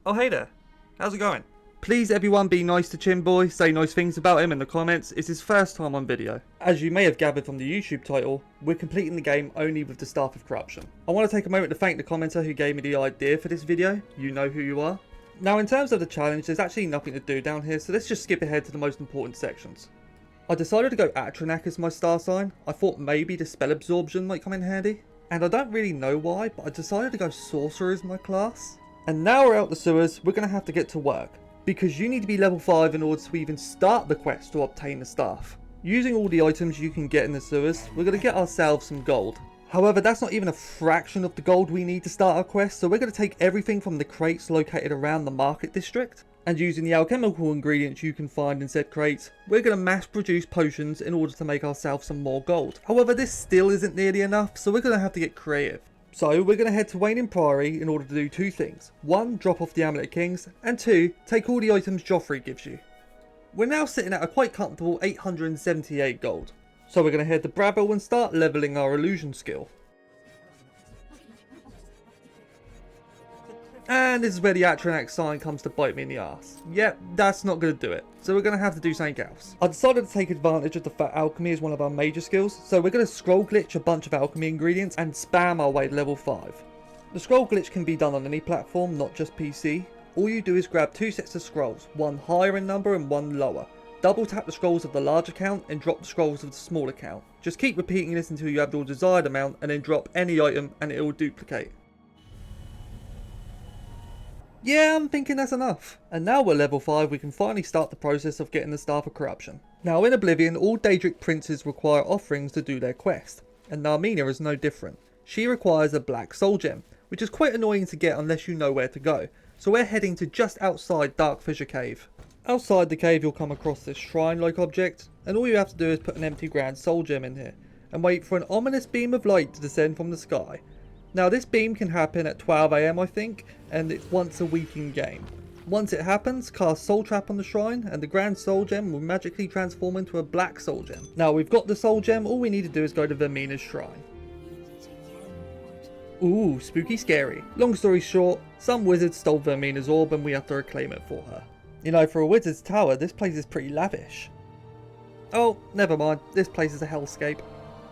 Oh hey there, how's it going? Please everyone be nice to Chinboy, say nice things about him in the comments, it's his first time on video. As you may have gathered from the YouTube title, we're completing the game only with the Staff of Corruption. I want to take a moment to thank the commenter who gave me the idea for this video, you know who you are. Now in terms of the challenge, there's actually nothing to do down here, so let's just skip ahead to the most important sections. I decided to go Atronach as my star sign. I thought maybe the spell absorption might come in handy. And I don't really know why, but I decided to go Sorcerer as my class. And now we're out the sewers, we're going to have to get to work. Because you need to be level 5 in order to even start the quest to obtain the staff. Using all the items you can get in the sewers, we're going to get ourselves some gold. However, that's not even a fraction of the gold we need to start our quest, so we're going to take everything from the crates located around the market district. And using the alchemical ingredients you can find in said crates, we're going to mass produce potions in order to make ourselves some more gold. However, this still isn't nearly enough, so we're going to have to get creative. So we're going to head to Wayne Priory in order to do two things. One, drop off the Amulet Kings, and two, take all the items Joffrey gives you. We're now sitting at a quite comfortable 878 gold. So we're going to head to Bravil and start leveling our illusion skill. And this is where the Atronach sign comes to bite me in the ass. Yep, that's not going to do it. So we're going to have to do something else. I decided to take advantage of the fact alchemy is one of our major skills. So we're going to scroll glitch a bunch of alchemy ingredients and spam our way to level 5. The scroll glitch can be done on any platform, not just PC. All you do is grab two sets of scrolls, one higher in number and one lower. Double tap the scrolls of the large account and drop the scrolls of the small account. Just keep repeating this until you have your desired amount and then drop any item and it will duplicate. Yeah, I'm thinking that's enough. And now we're level 5, we can finally start the process of getting the Staff of Corruption. Now in Oblivion, all Daedric princes require offerings to do their quest. And Narmina is no different. She requires a black soul gem, which is quite annoying to get unless you know where to go. So we're heading to just outside Dark Fissure Cave. Outside the cave you'll come across this shrine-like object, and all you have to do is put an empty grand soul gem in here, and wait for an ominous beam of light to descend from the sky. Now this beam can happen at 12 AM I think, and it's once a week in game. Once it happens, cast Soul Trap on the shrine, and the grand soul gem will magically transform into a black soul gem. Now we've got the soul gem, all we need to do is go to Vermina's shrine. Ooh, spooky scary. Long story short, some wizard stole Vermina's orb and we have to reclaim it for her. You know, for a wizard's tower, this place is pretty lavish. Oh, never mind, this place is a hellscape.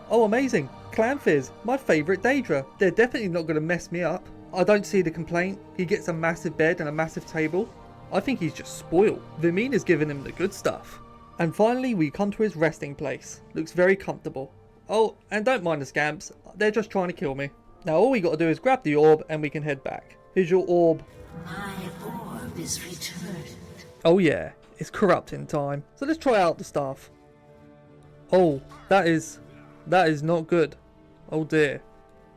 Oh amazing, Clanfizz, my favourite Daedra. They're definitely not going to mess me up. I don't see the complaint. He gets a massive bed and a massive table. I think he's just spoiled. Vermina's giving him the good stuff. And finally we come to his resting place. Looks very comfortable. Oh, and don't mind the scamps, they're just trying to kill me. Now all we got to do is grab the orb and we can head back. Here's your orb. My orb is returned. Oh yeah, it's corrupting time. So let's try out the staff. Oh, that is not good. Oh dear.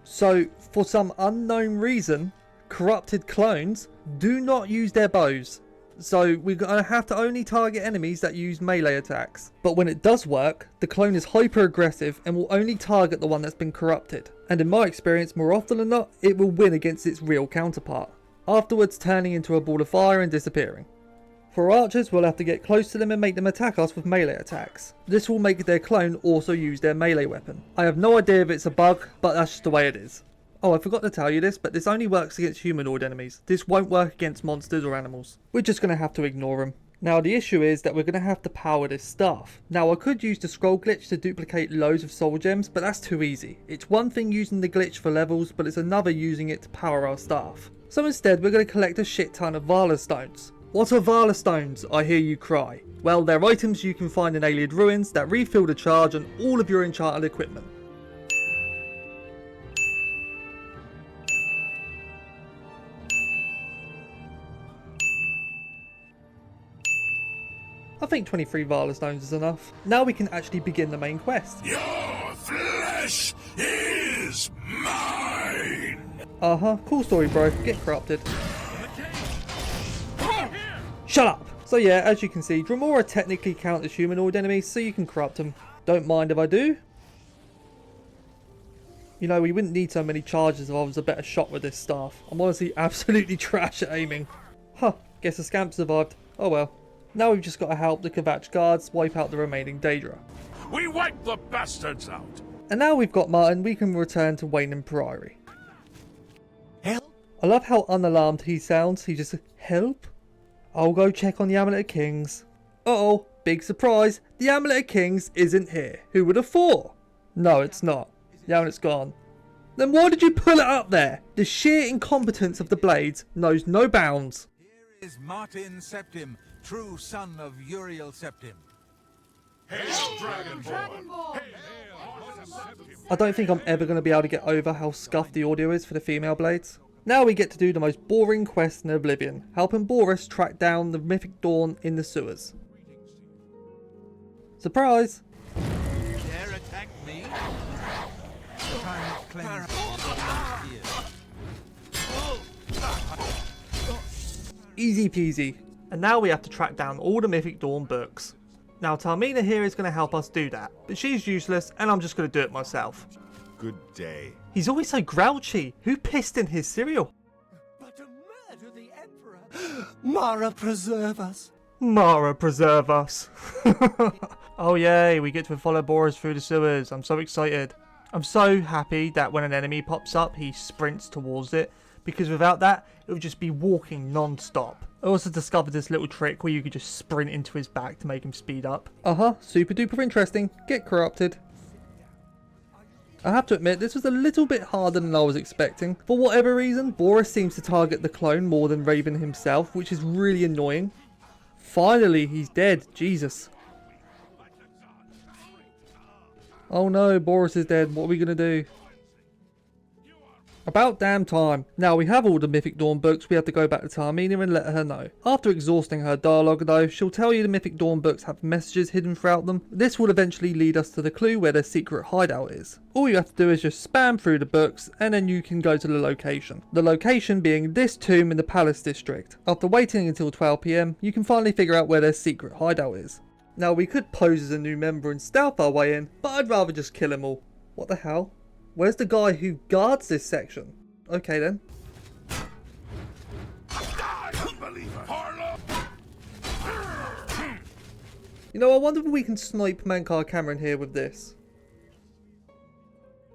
So for some unknown reason, corrupted clones do not use their bows. So we're going to have to only target enemies that use melee attacks. But when it does work, the clone is hyper aggressive and will only target the one that's been corrupted. And in my experience, more often than not, it will win against its real counterpart. Afterwards turning into a ball of fire and disappearing. For archers, we'll have to get close to them and make them attack us with melee attacks. This will make their clone also use their melee weapon. I have no idea if it's a bug, but that's just the way it is. Oh, I forgot to tell you this, but this only works against humanoid enemies. This won't work against monsters or animals. We're just going to have to ignore them. Now the issue is that we're going to have to power this staff. Now I could use the scroll glitch to duplicate loads of soul gems, but that's too easy. It's one thing using the glitch for levels, but it's another using it to power our staff. So instead we're going to collect a shit ton of Vala stones. What are Vala stones, I hear you cry? Well, they're items you can find in Ayleid ruins that refill the charge on all of your enchanted equipment. I think 23 Vala stones is enough. Now we can actually begin the main quest. Your flesh is mine! Uh-huh, cool story bro, get corrupted. Shut up! So yeah, as you can see, Dremora technically count as humanoid enemies, so you can corrupt them. Don't mind if I do. You know, we wouldn't need so many charges if I was a better shot with this staff. I'm honestly absolutely trash at aiming. Huh, guess the scamp survived. Oh well. Now we've just got to help the Kvatch guards wipe out the remaining Daedra. We wipe the bastards out! And now we've got Martin, we can return to Wayne Priory. Hell? I love how unalarmed he sounds. He just, help? I'll go check on the Amulet of Kings. Uh-oh, big surprise. The Amulet of Kings isn't here. Who would have thought? No, it's not. The amulet's gone. Then why did you pull it up there? The sheer incompetence of the blades knows no bounds. Here is Martin Septim, true son of Uriel Septim. Hail, Dragonborn! I don't think I'm ever going to be able to get over how scuffed the audio is for the female blades. Now we get to do the most boring quest in Oblivion, helping Boris track down the Mythic Dawn in the sewers. Surprise! Dare attack me? Time to cleanse here. Easy peasy. And now we have to track down all the Mythic Dawn books. Now Tarmina here is going to help us do that, but she's useless and I'm just going to do it myself. Good day. He's always so grouchy. Who pissed in his cereal? But to murder the Emperor! Mara preserve us! Mara preserve us. Oh yay, we get to follow Boris through the sewers. I'm so excited. I'm so happy that when an enemy pops up, he sprints towards it, because without that, it would just be walking non-stop. I also discovered this little trick where you could just sprint into his back to make him speed up. Super duper interesting. Get corrupted. I have to admit, this was a little bit harder than I was expecting. For whatever reason, Boris seems to target the clone more than Raven himself, which is really annoying. Finally, he's dead. Jesus. Oh no, Boris is dead. What are we going to do? About damn time. Now we have all the Mythic Dawn books, we have to go back to Tarmina and let her know. After exhausting her dialogue though, she'll tell you the Mythic Dawn books have messages hidden throughout them. This will eventually lead us to the clue where their secret hideout is. All you have to do is just spam through the books and then you can go to the location. The location being this tomb in the Palace District. After waiting until 12 PM, you can finally figure out where their secret hideout is. Now we could pose as a new member and stealth our way in, but I'd rather just kill them all. What the hell? Where's the guy who guards this section? Okay then. You know, I wonder if we can snipe Mankar Camoran here with this.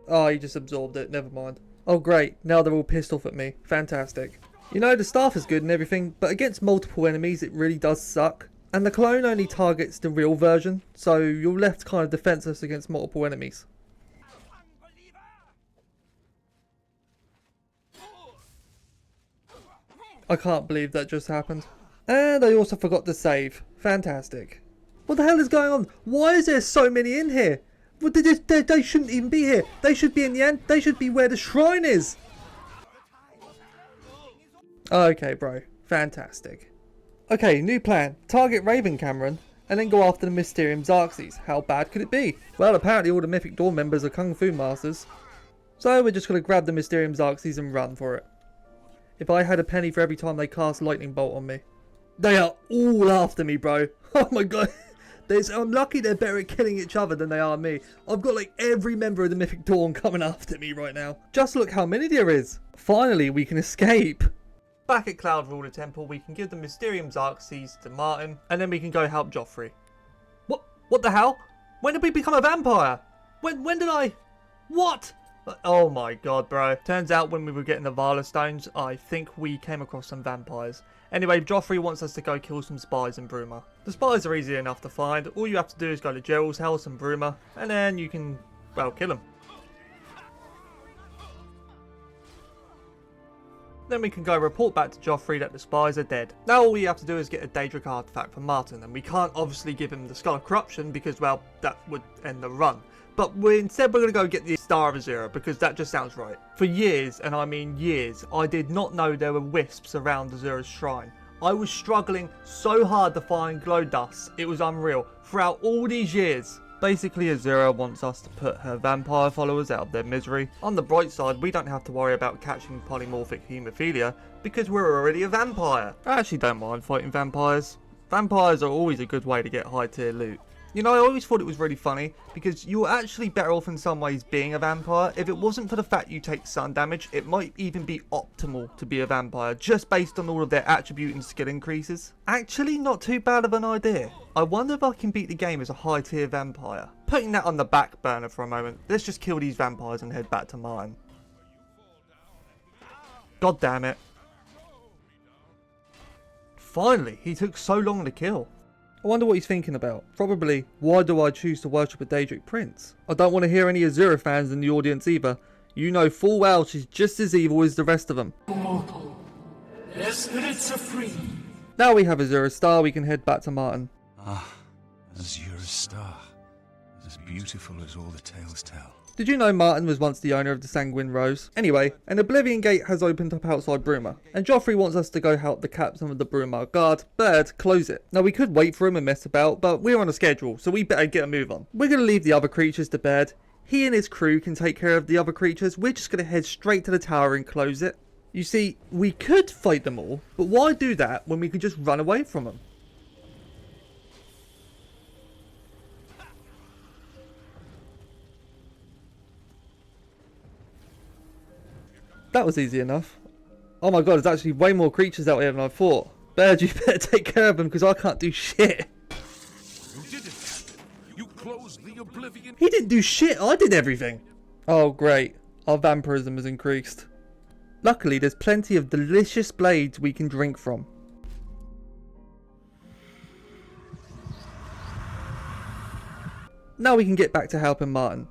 Oh, he just absorbed it. Never mind. Oh great, now they're all pissed off at me. Fantastic. You know, the staff is good and everything, but against multiple enemies it really does suck. And the clone only targets the real version, so you're left kind of defenseless against multiple enemies. I can't believe that just happened. And I also forgot to save. Fantastic. What the hell is going on? Why is there so many in here? Well, they shouldn't even be here. They should be in the end. They should be where the shrine is. Okay, bro. Fantastic. Okay, new plan. Target Raven Camoran and then go after the Mysterium Xerxes. How bad could it be? Well, apparently all the Mythic Dawn members are Kung Fu masters. So we're just going to grab the Mysterium Xerxes and run for it. If I had a penny for every time they cast Lightning Bolt on me. They are all after me, bro. Oh my god. I'm lucky they're better at killing each other than they are me. I've got like every member of the Mythic Dawn coming after me right now. Just look how many there is. Finally, we can escape. Back at Cloud Ruler Temple, we can give the Mysterium Xerxes to Martin, and then we can go help Joffrey. What the hell? When did we become a vampire? When did I... What? Oh my god, bro. Turns out when we were getting the Vala Stones, I think we came across some vampires. Anyway, Joffrey wants us to go kill some spies in Bruma. The spies are easy enough to find. All you have to do is go to Geralt's house in Bruma, and then you can, well, kill them. Then we can go report back to Joffrey that the spies are dead. Now all we have to do is get a Daedric artifact from Martin, and we can't obviously give him the Skull of Corruption because, well, that would end the run. But instead we're going to go get the Star of Azura because that just sounds right. For years, and I mean years, I did not know there were wisps around Azura's shrine. I was struggling so hard to find glow dust, it was unreal, throughout all these years. Basically, Azura wants us to put her vampire followers out of their misery. On the bright side, we don't have to worry about catching polymorphic haemophilia because we're already a vampire. I actually don't mind fighting vampires. Vampires are always a good way to get high tier loot. You know, I always thought it was really funny because you're actually better off in some ways being a vampire. If it wasn't for the fact you take sun damage, it might even be optimal to be a vampire just based on all of their attribute and skill increases. Actually, not too bad of an idea. I wonder if I can beat the game as a high tier vampire. Putting that on the back burner for a moment, let's just kill these vampires and head back to mine. God damn it. Finally, he took so long to kill. I wonder what he's thinking about. Probably, why do I choose to worship a Daedric prince? I don't want to hear any Azura fans in the audience either. You know full well she's just as evil as the rest of them. Mortal, their spirits are free. Now we have Azura's star, we can head back to Martin. Ah, Azura's star. As beautiful as all the tales tell. Did you know Martin was once the owner of the Sanguine Rose? Anyway, an Oblivion gate has opened up outside Bruma, and Joffrey wants us to go help the captain of the Bruma guard, Bird, close it. Now we could wait for him and mess about, but we're on a schedule, so we better get a move on. We're going to leave the other creatures to Bird. He and his crew can take care of the other creatures. We're just going to head straight to the tower and close it. You see, we could fight them all, but why do that when we could just run away from them? That was easy enough. Oh my god, there's actually way more creatures out here than I thought. Bird, you better take care of them because I can't do shit. You did it, Captain. You closed the Oblivion. He didn't do shit, I did everything. Oh great, our vampirism has increased. Luckily, there's plenty of delicious blades we can drink from. Now we can get back to helping Martin.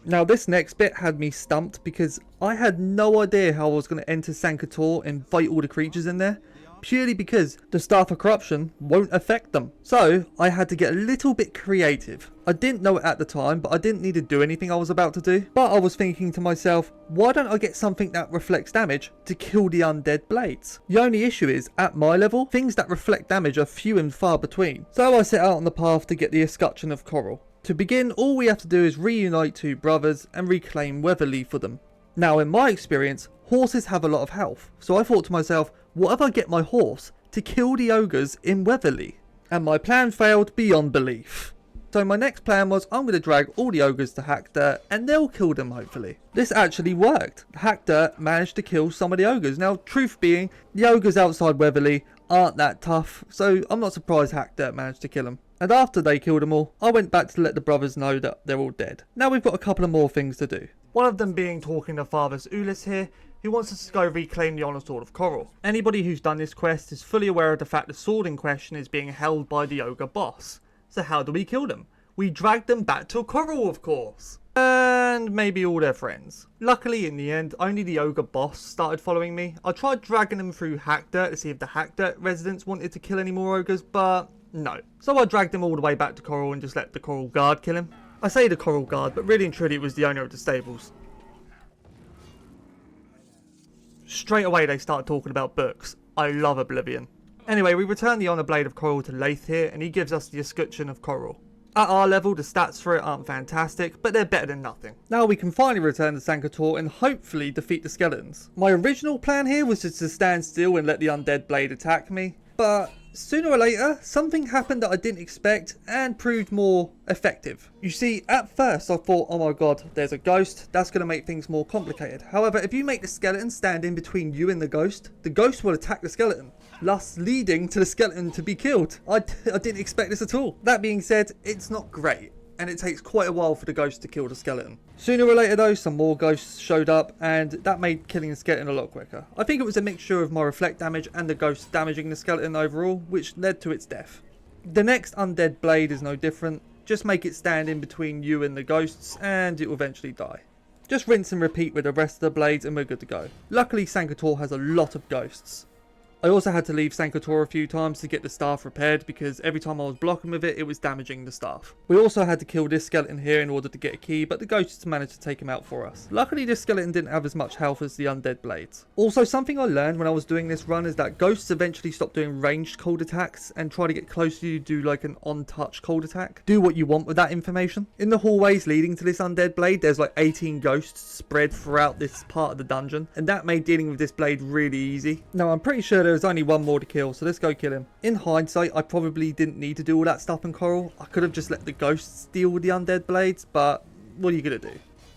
Now this next bit had me stumped because I had no idea how I was going to enter Sancre Tor and fight all the creatures in there, purely because the Staff of Corruption won't affect them. So I had to get a little bit creative. I didn't know it at the time, but I didn't need to do anything I was about to do. But I was thinking to myself, why don't I get something that reflects damage to kill the undead blades? The only issue is, at my level, things that reflect damage are few and far between. So I set out on the path to get the escutcheon of coral. To begin, all we have to do is reunite two brothers and reclaim Weatherly for them. Now in my experience, horses have a lot of health, so I thought to myself, what if I get my horse to kill the ogres in Weatherly? And my plan failed beyond belief. So my next plan was I'm going to drag all the ogres to Hackdirt and they'll kill them hopefully. This actually worked. Hackdirt managed to kill some of the ogres. Now truth being, the ogres outside Weatherly aren't that tough, so I'm not surprised Hackdirt managed to kill them. And after they killed them all, I went back to let the brothers know that they're all dead. Now we've got a couple of more things to do. One of them being talking to Father's Ulyss here, who wants us to go reclaim the Honor Sword of Coral. Anybody who's done this quest is fully aware of the fact the sword in question is being held by the ogre boss. So how do we kill them? We drag them back to Coral, of course. And maybe all their friends. Luckily in the end, only the ogre boss started following me. I tried dragging them through Hackdirt to see if the Hackdirt residents wanted to kill any more ogres, but no. So I dragged him all the way back to Coral and just let the Coral Guard kill him. I say the Coral Guard, but really and truly it was the owner of the stables. Straight away they started talking about books. I love Oblivion. Anyway, we return the Honor Blade of Coral to Laith here, and he gives us the escutcheon of Coral. At our level, the stats for it aren't fantastic, but they're better than nothing. Now we can finally return to Sancre Tor and hopefully defeat the skeletons. My original plan here was just to stand still and let the undead blade attack me, but sooner or later, something happened that I didn't expect and proved more effective. You see, at first I thought, oh my god, there's a ghost, that's going to make things more complicated. However, if you make the skeleton stand in between you and the ghost will attack the skeleton, thus leading to the skeleton to be killed. I didn't expect this at all. That being said, it's not great, and it takes quite a while for the ghost to kill the skeleton. Sooner or later though, some more ghosts showed up, and that made killing the skeleton a lot quicker. I think it was a mixture of my reflect damage and the ghost damaging the skeleton overall, which led to its death. The next undead blade is no different. Just make it stand in between you and the ghosts, and it will eventually die. Just rinse and repeat with the rest of the blades and we're good to go. Luckily Sancre Tor has a lot of ghosts. I also had to leave Sancre Tor a few times to get the staff repaired because every time I was blocking with it, it was damaging the staff. We also had to kill this skeleton here in order to get a key, but the ghosts managed to take him out for us. Luckily this skeleton didn't have as much health as the undead blades. Also, something I learned when I was doing this run is that ghosts eventually stop doing ranged cold attacks and try to get close to you, do like an on-touch cold attack. Do what you want with that information. In the hallways leading to this undead blade, there's like 18 ghosts spread throughout this part of the dungeon, and that made dealing with this blade really easy. Now I'm pretty sure there's only one more to kill, so let's go kill him. In hindsight, I probably didn't need to do all that stuff in Coral. I could have just let the ghosts deal with the undead blades, but what are you gonna do?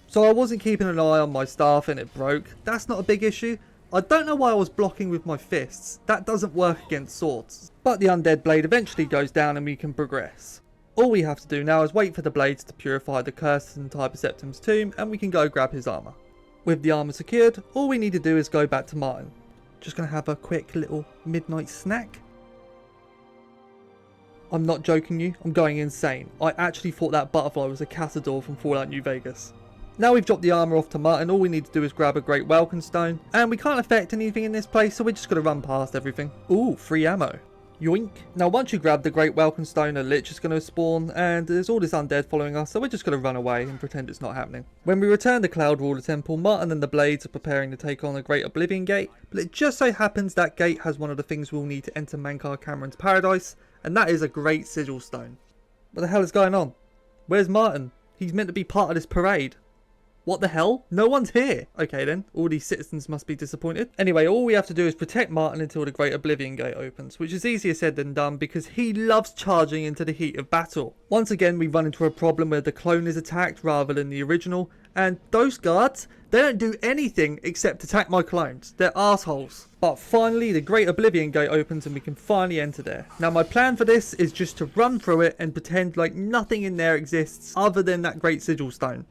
So I wasn't keeping an eye on my staff and it broke. That's not a big issue. I don't know why I was blocking with my fists. That doesn't work against swords. But the undead blade eventually goes down and we can progress. All we have to do now is wait for the blades to purify the curse inside Perceptum's tomb and we can go grab his armor. With the armour secured, all we need to do is go back to Martin. Just going to have a quick little midnight snack. I'm not joking you, I'm going insane. I actually thought that butterfly was a castador from Fallout New Vegas. Now we've dropped the armour off to Martin, all we need to do is grab a Great Welcome Stone. And we can't affect anything in this place, so we're just going to run past everything. Ooh, free ammo. Yoink. Now once you grab the Great Welcome Stone, a Lich is going to spawn, and there's all this undead following us, so we're just going to run away and pretend it's not happening. When we return to Cloud Ruler Temple, Martin and the Blades are preparing to take on a Great Oblivion Gate, but it just so happens that gate has one of the things we'll need to enter Mankar Camoran's paradise, and that is a Great Sigil Stone. What the hell is going on? Where's Martin? He's meant to be part of this parade. What the hell? No one's here. Okay then, all these citizens must be disappointed. Anyway, all we have to do is protect Martin until the Great Oblivion Gate opens, which is easier said than done because he loves charging into the heat of battle. Once again, we run into a problem where the clone is attacked rather than the original, and those guards, they don't do anything except attack my clones. They're assholes. But finally, the Great Oblivion Gate opens and we can finally enter there. Now my plan for this is just to run through it and pretend like nothing in there exists other than that Great Sigil Stone.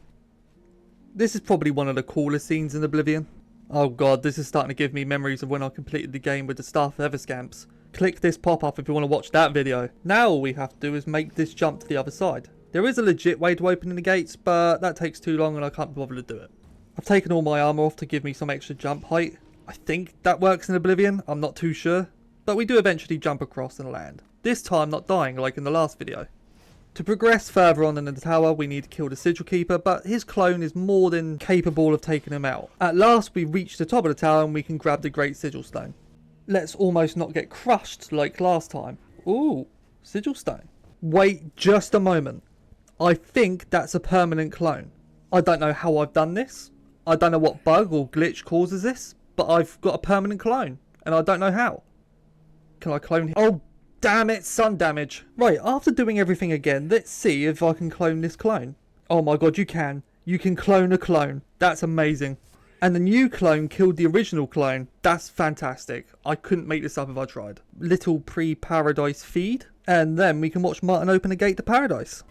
This is probably one of the coolest scenes in Oblivion. Oh god, this is starting to give me memories of when I completed the game with the Staff of Everscamps. Click this pop-up if you want to watch that video. Now all we have to do is make this jump to the other side. There is a legit way to open the gates, but that takes too long and I can't bother to do it. I've taken all my armour off to give me some extra jump height. I think that works in Oblivion, I'm not too sure. But we do eventually jump across and land. This time not dying like in the last video. To progress further on in the tower, we need to kill the Sigil Keeper, but his clone is more than capable of taking him out. At last, we reach the top of the tower and we can grab the Great Sigil Stone. Let's almost not get crushed like last time. Ooh, Sigil Stone. Wait just a moment. I think that's a permanent clone. I don't know how I've done this. I don't know what bug or glitch causes this, but I've got a permanent clone, and I don't know how. Can I clone him? Oh! Damn it, sun damage. Right, after doing everything again, let's see if I can clone this clone. Oh my god, you can. You can clone a clone. That's amazing. And the new clone killed the original clone. That's fantastic. I couldn't make this up if I tried. Little pre-paradise feed. And then we can watch Martin open a gate to paradise.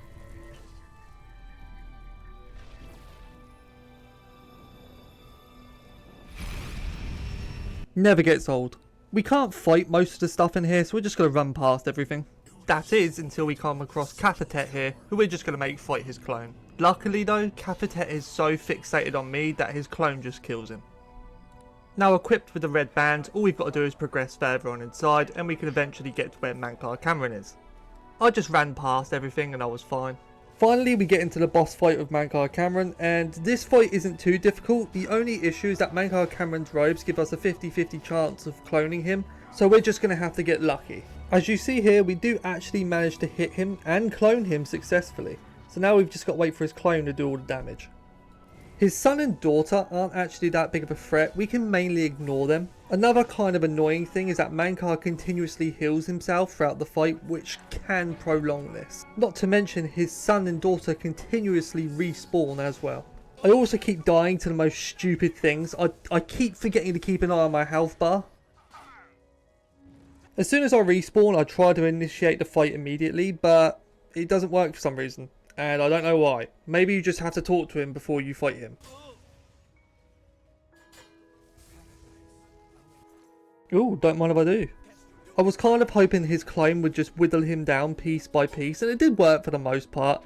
Never gets old. We can't fight most of the stuff in here, so we're just going to run past everything. That is, until we come across Camoran here, who we're just going to make fight his clone. Luckily though, Camoran is so fixated on me that his clone just kills him. Now equipped with the red band, all we've got to do is progress further on inside, and we can eventually get to where Mankar Camoran is. I just ran past everything and I was fine. Finally, we get into the boss fight with Mankar Camoran, and this fight isn't too difficult. The only issue is that Mankar Camoran's robes give us a 50-50 chance of cloning him, so we're just going to have to get lucky. As you see here, we do actually manage to hit him and clone him successfully, so now we've just got to wait for his clone to do all the damage. His son and daughter aren't actually that big of a threat, we can mainly ignore them. Another kind of annoying thing is that Mankar continuously heals himself throughout the fight, which can prolong this. Not to mention his son and daughter continuously respawn as well. I also keep dying to the most stupid things. I keep forgetting to keep an eye on my health bar. As soon as I respawn, I try to initiate the fight immediately, but it doesn't work for some reason. And I don't know why. Maybe you just have to talk to him before you fight him. Ooh, don't mind if I do. I was kind of hoping his clone would just whittle him down piece by piece, and it did work for the most part.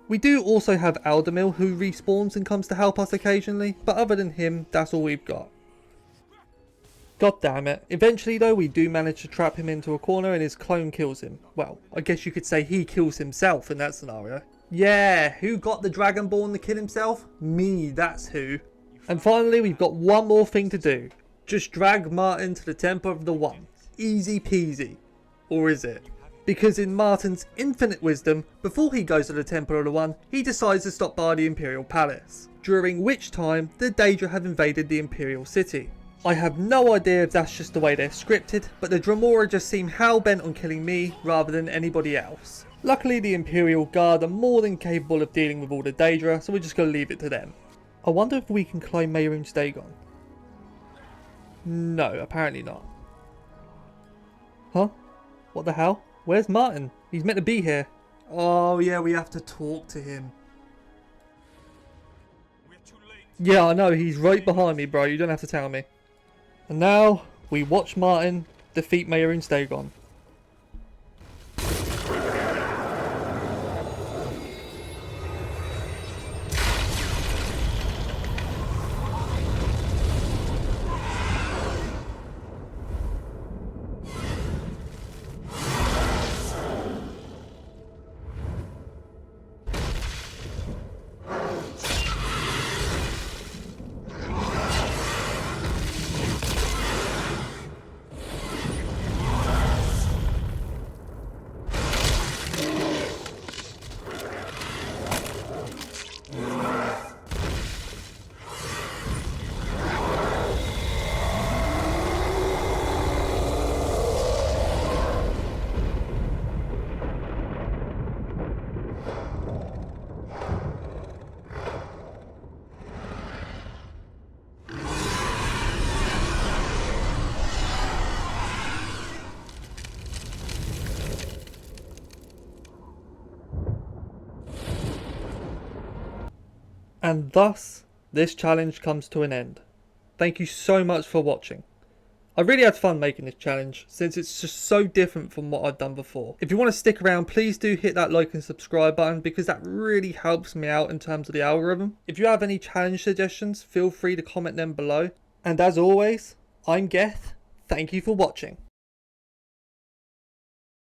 We do also have Aldemir who respawns and comes to help us occasionally, but other than him, that's all we've got. God damn it. Eventually though, we do manage to trap him into a corner and his clone kills him. Well, I guess you could say he kills himself in that scenario. Yeah, who got the Dragonborn to kill himself? Me, that's who. And finally, we've got one more thing to do. Just drag Martin to the Temple of the One. Easy peasy. Or is it? Because in Martin's infinite wisdom, before he goes to the Temple of the One, he decides to stop by the Imperial Palace. During which time, the Daedric have invaded the Imperial City. I have no idea if that's just the way they're scripted, but the Dremora just seem hell-bent on killing me rather than anybody else. Luckily, the Imperial Guard are more than capable of dealing with all the Daedra, so we're just going to leave it to them. I wonder if we can claim Mehrunes Dagon. No, apparently not. Huh? What the hell? Where's Martin? He's meant to be here. Oh yeah, we have to talk to him. Yeah, I know, he's right behind me, bro. You don't have to tell me. And now, we watch Martin defeat Mayor Dagon. And thus, this challenge comes to an end. Thank you so much for watching. I really had fun making this challenge, since it's just so different from what I've done before. If you want to stick around, please do hit that like and subscribe button, because that really helps me out in terms of the algorithm. If you have any challenge suggestions, feel free to comment them below. And as always, I'm Geth. Thank you for watching.